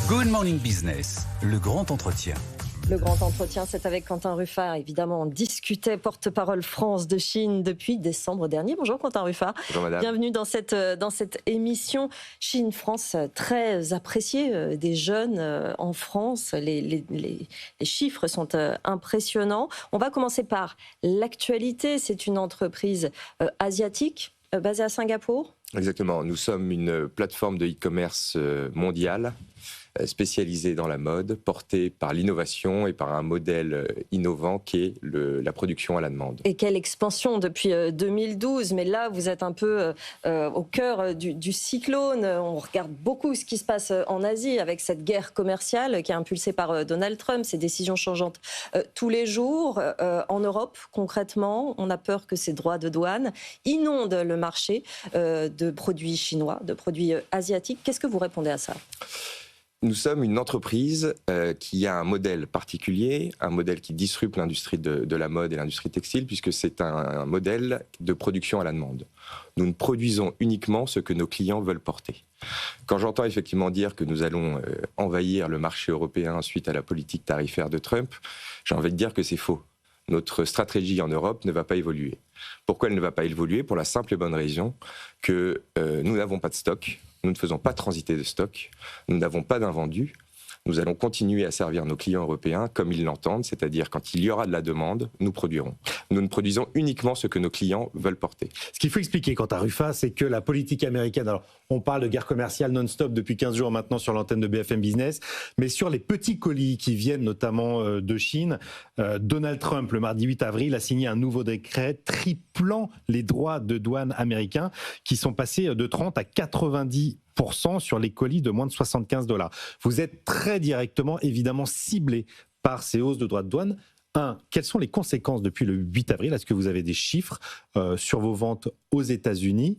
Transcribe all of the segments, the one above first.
Good Morning Business, le grand entretien. Le grand entretien, c'est avec Quentin Ruffard. Évidemment, on discutait porte-parole France de Chine depuis décembre dernier. Bonjour Quentin Ruffard. Bonjour madame. Bienvenue dans cette émission Chine-France, très appréciée des jeunes en France. Les chiffres sont impressionnants. On va commencer par l'actualité. C'est une entreprise asiatique basée à Singapour. Exactement. Nous sommes une plateforme de e-commerce mondiale spécialisée dans la mode, portée par l'innovation et par un modèle innovant qui est la production à la demande. Et quelle expansion depuis 2012, mais là vous êtes un peu au cœur du cyclone. On regarde beaucoup ce qui se passe en Asie avec cette guerre commerciale qui est impulsée par Donald Trump, ces décisions changeantes tous les jours. En Europe, concrètement, on a peur que ces droits de douane inondent le marché de produits chinois, de produits asiatiques. Qu'est-ce que vous répondez à ça ? Nous sommes une entreprise qui a un modèle particulier, un modèle qui disrupte l'industrie de la mode et l'industrie textile, puisque c'est un modèle de production à la demande. Nous ne produisons uniquement ce que nos clients veulent porter. Quand j'entends effectivement dire que nous allons envahir le marché européen suite à la politique tarifaire de Trump, j'ai envie de dire que c'est faux. Notre stratégie en Europe ne va pas évoluer. Pourquoi elle ne va pas évoluer ? Pour la simple et bonne raison que nous n'avons pas de stock. Nous ne faisons pas transiter de stock, nous n'avons pas d'invendus. Nous allons continuer à servir nos clients européens comme ils l'entendent, c'est-à-dire quand il y aura de la demande, nous produirons. Nous ne produisons uniquement ce que nos clients veulent porter. Ce qu'il faut expliquer, Quentin Ruffard, c'est que la politique américaine, alors on parle de guerre commerciale non-stop depuis 15 jours maintenant sur l'antenne de BFM Business, mais sur les petits colis qui viennent notamment de Chine, Donald Trump, le mardi 8 avril, a signé un nouveau décret triplant les droits de douane américains qui sont passés de 30 à 90% sur les colis de moins de $75. Vous êtes très directement, évidemment, ciblé par ces hausses de droits de douane. Quelles sont les conséquences depuis le 8 avril ? Est-ce que vous avez des chiffres sur vos ventes aux États-Unis ?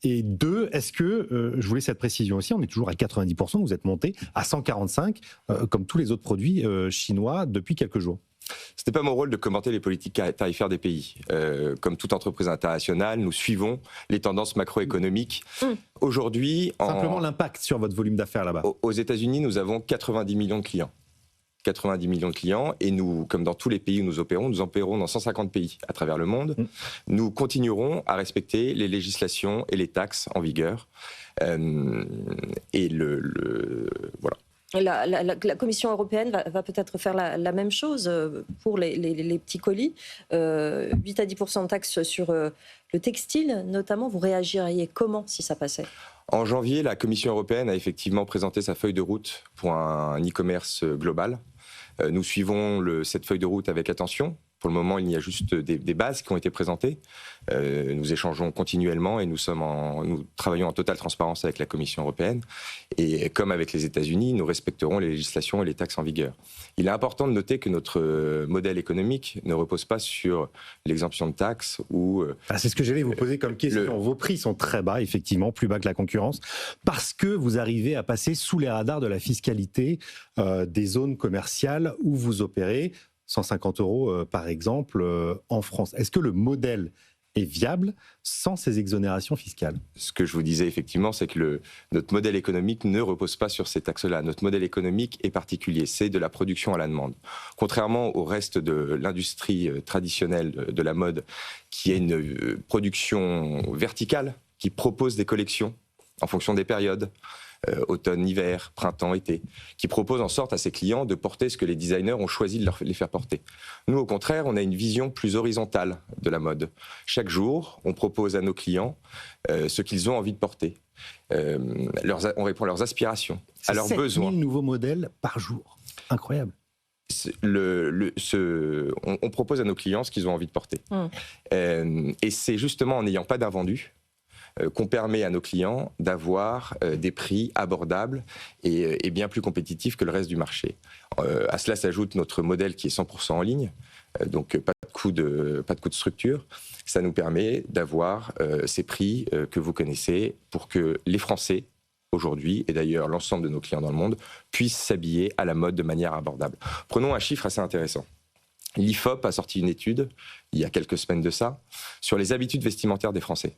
Et deux, est-ce que, je voulais cette précision aussi, on est toujours à 90%, vous êtes monté à 145%, comme tous les autres produits chinois depuis quelques jours. Ce n'est pas mon rôle de commenter les politiques tarifaires des pays. Comme toute entreprise internationale, nous suivons les tendances macroéconomiques. Aujourd'hui, simplement l'impact sur votre volume d'affaires là-bas. Aux États-Unis, nous avons 90 millions de clients. 90 millions de clients, et nous, comme dans tous les pays où nous opérons dans 150 pays à travers le monde. Nous continuerons à respecter les législations et les taxes en vigueur. Voilà. La Commission européenne va peut-être faire la même chose pour les petits colis. 8 à 10% de taxes sur le textile, notamment. Vous réagiriez comment si ça passait ? En janvier, la Commission européenne a effectivement présenté sa feuille de route pour un e-commerce global. Nous suivons cette feuille de route avec attention. Pour le moment, il y a juste des bases qui ont été présentées. Nous échangeons continuellement et nous travaillons en totale transparence avec la Commission européenne. Et comme avec les États-Unis, nous respecterons les législations et les taxes en vigueur. Il est important de noter que notre modèle économique ne repose pas sur l'exemption de taxes ou... c'est ce que j'allais vous poser comme question. Vos prix sont très bas, effectivement, plus bas que la concurrence, parce que vous arrivez à passer sous les radars de la fiscalité des zones commerciales où vous opérez. 150 € par exemple en France. Est-ce que le modèle est viable sans ces exonérations fiscales ? Ce que je vous disais effectivement, c'est que notre modèle économique ne repose pas sur ces taxes-là. Notre modèle économique est particulier, c'est de la production à la demande. Contrairement au reste de l'industrie traditionnelle de la mode, qui est une production verticale, qui propose des collections en fonction des périodes, automne, hiver, printemps, été, qui propose en sorte à ses clients de porter ce que les designers ont choisi de les faire porter. Nous, au contraire, on a une vision plus horizontale de la mode. Chaque jour, on propose à nos clients ce qu'ils ont envie de porter. On répond à leurs aspirations, à leurs besoins. 7 000 nouveaux modèles par jour. Incroyable. On propose à nos clients ce qu'ils ont envie de porter. Et c'est justement en n'ayant pas d'invendus qu'on permet à nos clients d'avoir des prix abordables et bien plus compétitifs que le reste du marché. À cela s'ajoute notre modèle qui est 100% en ligne, donc pas de coût de structure. Ça nous permet d'avoir ces prix que vous connaissez pour que les Français, aujourd'hui, et d'ailleurs l'ensemble de nos clients dans le monde, puissent s'habiller à la mode de manière abordable. Prenons un chiffre assez intéressant. L'IFOP a sorti une étude, il y a quelques semaines de ça, sur les habitudes vestimentaires des Français.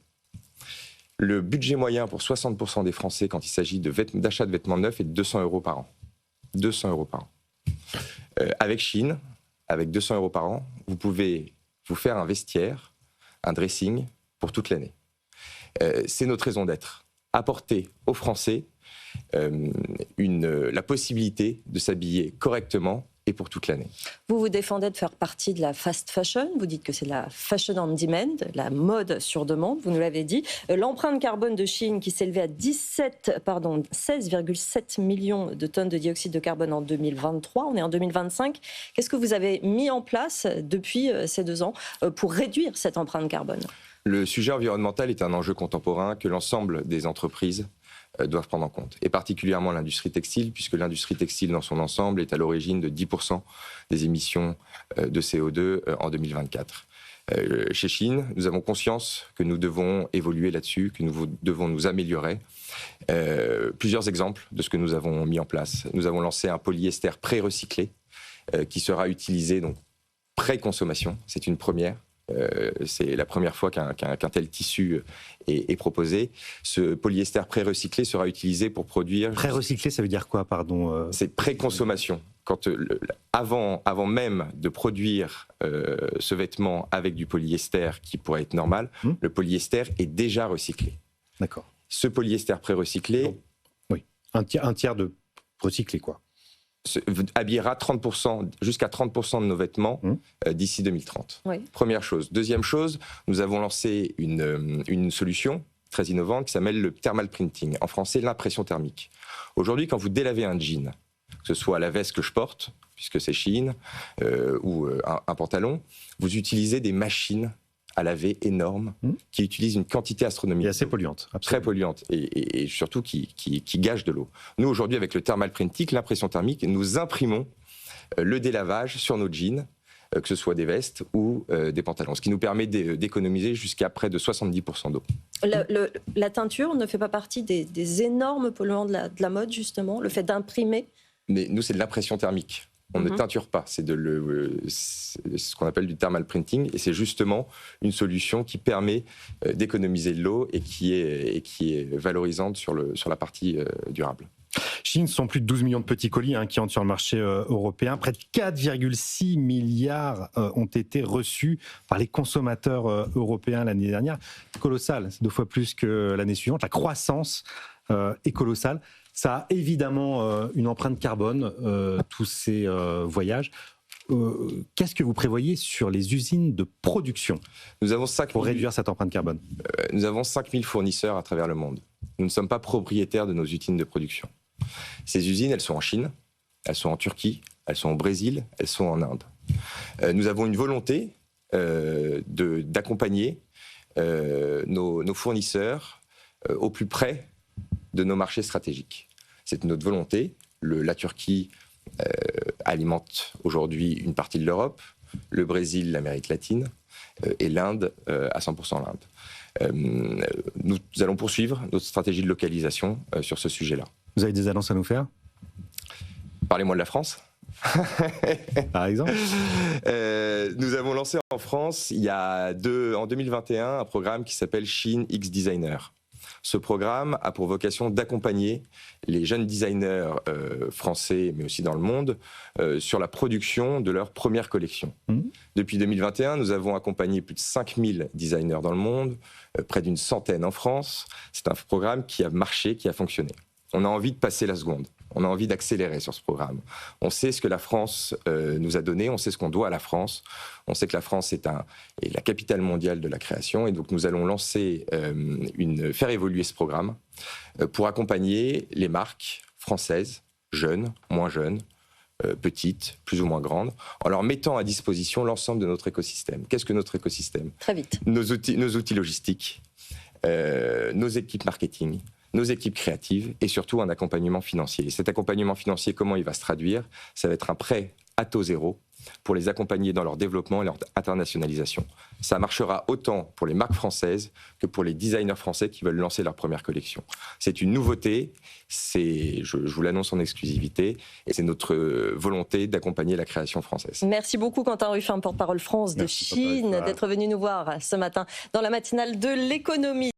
Le budget moyen pour 60% des Français quand il s'agit d'achat de vêtements neufs est de 200 € par an. 200 € par an. Avec Shein, avec 200 € par an, vous pouvez vous faire un vestiaire, un dressing pour toute l'année. C'est notre raison d'être. Apporter aux Français la possibilité de s'habiller correctement et pour toute l'année. Vous vous défendez de faire partie de la fast fashion. Vous dites que c'est la fashion on demand, la mode sur demande, vous nous l'avez dit. L'empreinte carbone de Shein qui s'élevait à 16,7 millions de tonnes de dioxyde de carbone en 2023. On est en 2025. Qu'est-ce que vous avez mis en place depuis ces 2 ans pour réduire cette empreinte carbone ? Le sujet environnemental est un enjeu contemporain que l'ensemble des entreprises doivent prendre en compte, et particulièrement l'industrie textile, puisque l'industrie textile dans son ensemble est à l'origine de 10% des émissions de CO2 en 2024. Chez Shein, nous avons conscience que nous devons évoluer là-dessus, que nous devons nous améliorer. Plusieurs exemples de ce que nous avons mis en place. Nous avons lancé un polyester pré-recyclé qui sera utilisé donc pré-consommation, c'est une première. C'est la première fois qu'un tel tissu est proposé. Ce polyester pré-recyclé sera utilisé pour produire... Pré-recyclé, ça veut dire quoi, pardon C'est pré-consommation. Avant même de produire ce vêtement avec du polyester qui pourrait être normal, le polyester est déjà recyclé. D'accord. Ce polyester pré-recyclé... Donc, oui, un tiers de recyclé, quoi. Habillera 30%, jusqu'à 30% de nos vêtements d'ici 2030. Oui. Première chose. Deuxième chose, nous avons lancé une solution très innovante qui s'appelle le thermal printing, en français l'impression thermique. Aujourd'hui, quand vous délavez un jean, que ce soit la veste que je porte, puisque c'est Shein, ou un pantalon, vous utilisez des machines à laver énormes qui utilisent une quantité astronomique. Et assez polluante. Très polluante et surtout qui gâche de l'eau. Nous, aujourd'hui, avec le thermal printing, l'impression thermique, nous imprimons le délavage sur nos jeans, que ce soit des vestes ou des pantalons, ce qui nous permet d'économiser jusqu'à près de 70% d'eau. La teinture ne fait pas partie des énormes polluants de la mode, justement, le fait d'imprimer? Mais nous, c'est de l'impression thermique. On ne teinture pas, c'est ce qu'on appelle du thermal printing, et c'est justement une solution qui permet d'économiser de l'eau et qui est valorisante sur la partie durable. Shein, ce sont plus de 12 millions de petits colis qui entrent sur le marché européen. Près de 4,6 milliards ont été reçus par les consommateurs européens l'année dernière. Colossal, c'est 2 fois plus que l'année suivante. La croissance est colossale. Ça a évidemment une empreinte carbone, tous ces voyages. Qu'est-ce que vous prévoyez sur les usines de production pour réduire cette empreinte carbone? Nous avons 5000 fournisseurs à travers le monde. Nous ne sommes pas propriétaires de nos usines de production. Ces usines, elles sont en Chine, elles sont en Turquie, elles sont au Brésil, elles sont en Inde. Nous avons une volonté d'accompagner nos fournisseurs au plus près de nos marchés stratégiques. C'est notre volonté. La Turquie alimente aujourd'hui une partie de l'Europe, le Brésil, l'Amérique latine, et l'Inde à 100% l'Inde. Nous allons poursuivre notre stratégie de localisation sur ce sujet-là. Vous avez des annonces à nous faire? Parlez-moi de la France. Par exemple Nous avons lancé en France, en 2021, un programme qui s'appelle Shein X Designer. Ce programme a pour vocation d'accompagner les jeunes designers français, mais aussi dans le monde, sur la production de leur première collection. Depuis 2021, nous avons accompagné plus de 5000 designers dans le monde, près d'une centaine en France. C'est un programme qui a marché, qui a fonctionné. On a envie de passer la seconde. On a envie d'accélérer sur ce programme. On sait ce que la France nous a donné, on sait ce qu'on doit à la France. On sait que la France est la capitale mondiale de la création, et donc nous allons faire évoluer ce programme pour accompagner les marques françaises, jeunes, moins jeunes, petites, plus ou moins grandes, en leur mettant à disposition l'ensemble de notre écosystème. Qu'est-ce que notre écosystème? Très vite. Nos outils logistiques, nos équipes marketing, nos équipes créatives et surtout un accompagnement financier. Et cet accompagnement financier, comment il va se traduire? Ça va être un prêt à taux zéro pour les accompagner dans leur développement et leur internationalisation. Ça marchera autant pour les marques françaises que pour les designers français qui veulent lancer leur première collection. C'est une nouveauté, je vous l'annonce en exclusivité, et c'est notre volonté d'accompagner la création française. Merci beaucoup Quentin Ruffin, porte-parole France de Shein, d'être venu nous voir ce matin dans la matinale de l'économie.